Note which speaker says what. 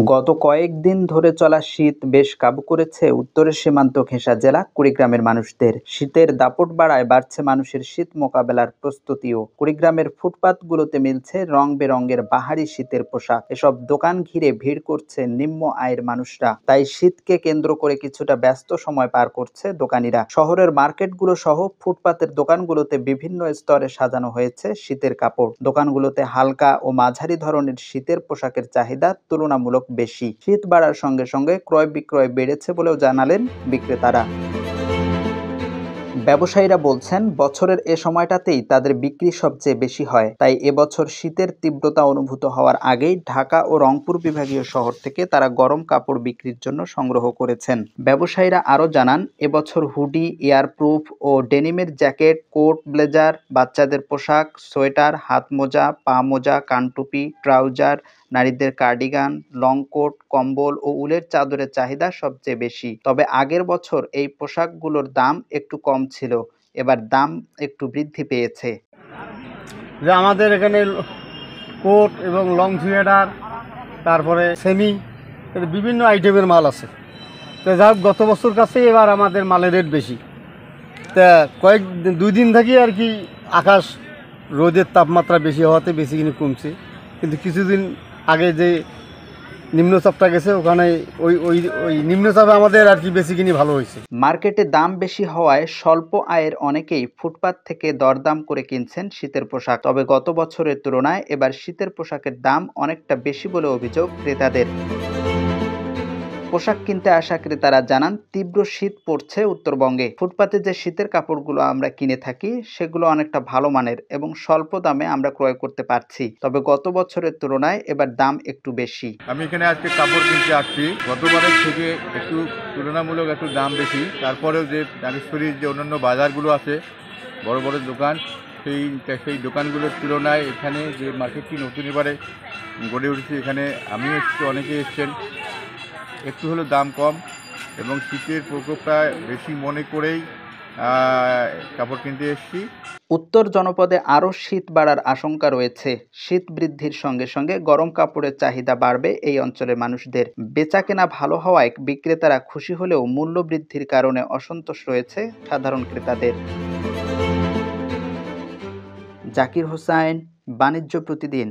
Speaker 1: গত কয়েকদিন ধরে চলা শীত বেশ কাবু করেছে উত্তরের সীমান্ত ঘেঁষা জেলা কুড়িগ্রামের মানুষদের। শীতের দাপট বাড়ায় বাড়ছে মানুষের শীত মোকাবেলার প্রস্তুতিও। কুড়িগ্রামের ফুটপাতগুলোতে মিলছে রং বেরঙের বাহারি শীতের পোশাক। এসব দোকান ঘিরে ভিড় করছে নিম্ন আয়ের মানুষরা। তাই শীতকে কেন্দ্র করে কিছুটা ব্যস্ত সময় পার করছে দোকানিরা। শহরের মার্কেটগুলো সহ ফুটপাতের দোকানগুলোতে বিভিন্ন স্তরে সাজানো হয়েছে শীতের কাপড়। দোকানগুলোতে হালকা ও মাঝারি ধরনের শীতের পোশাকের চাহিদা তুলনামূলক বেশি। শীত বাড়ার সঙ্গে সঙ্গে ক্রয় বিক্রয় বেড়েছে বলেও জানালেন বিক্রেতারা। ব্যবসায়ীরা বলছেন, বছরের এ সময়টাতেই তাদের বিক্রি সবচেয়ে বেশি হয়। তাই এবছর শীতের তীব্রতা অনুভূত হওয়ার আগেই ঢাকা ও রংপুর বিভাগীয় শহর থেকে তারা গরম কাপড় বিক্রির জন্য সংগ্রহ করেছেন। ব্যবসায়ীরা আরও জানান, এবছর হুডি, এয়ারপ্রুফ ও ডেনিমের জ্যাকেট, কোট, ব্লেজার, বাচ্চাদের পোশাক, সোয়েটার, হাত মোজা, পা মোজা, কানটুপি, ট্রাউজার, নারীদের কার্ডিগান, লং কোট, কম্বল ও উলের চাদরের চাহিদা সবচেয়ে বেশি। তবে আগের বছর এই পোশাকগুলোর দাম একটু কম ছিল, এবার দাম একটু বৃদ্ধি পেয়েছে।
Speaker 2: যে আমাদের এখানে কোট এবং লং সোয়েটার, তারপরে সেমি, বিভিন্ন আইটেমের মাল আছে। তো যাই হোক, গত বছর কাছে এবার আমাদের মালের রেট বেশি। তা দুই দিন থাকি আর কি আকাশ রোদের তাপমাত্রা বেশি হওয়াতে বেশি কিনে কমছে, কিন্তু কিছুদিন আগে যে নিম্নচাপটা গেছে ওখানে ওই ওই ওই নিম্নচাপে আমাদের আর কি বেশি কিনে ভালো হয়েছে।
Speaker 1: মার্কেটে দাম বেশি হওয়ায় স্বল্প আয়ের অনেকেই ফুটপাত থেকে দরদাম করে কিনছেন শীতের পোশাক। তবে গত বছরের তুলনায় এবার শীতের পোশাকের দাম অনেকটা বেশি বলে অভিযোগ ক্রেতাদের। পোশাক কিনতে আসা ক্রেতারা জানান, তীব্র শীত পড়ছে উত্তরবঙ্গে। ফুটপাতে যে শীতের কাপড়গুলো আমরা কিনে থাকি সেগুলো অনেকটা ভালো মানের এবং স্বল্প দামে আমরা ক্রয় করতে পারছি। তবে গত বছরের তুলনায় এবার দাম একটু বেশি।
Speaker 3: আমি এখানে আজকে কাপড় কিনতে আসছি, গতবারের থেকে একটু তুলনামূলক একটু দাম বেশি। তারপরেও যে ডানেশ্বরীর যে অন্যান্য বাজারগুলো আছে, বড় বড় দোকান, সেই দোকানগুলোর তুলনায় এখানে যে মার্কেটটি নতুন এবারে গড়ে উঠেছে, এখানে আমিও এসেছি, অনেকে এসছেন, একটু হলেও দাম কম এবং শীতের প্রকোপটা বেশি মনে করেই কাপড় কিনতে এসেছি।
Speaker 1: উত্তর জনপদে আরও শীত বাড়ার আশঙ্কা রয়েছে। শীত বৃদ্ধির সঙ্গে সঙ্গে গরম কাপড়ের চাহিদা বাড়বে এই অঞ্চলের মানুষদের। বেচাকেনা ভালো হওয়ায় বিক্রেতারা খুশি হলেও মূল্য বৃদ্ধির কারণে অসন্তোষ রয়েছে সাধারণ ক্রেতাদের। জাকির হোসাইন, বাণিজ্য প্রতিদিন।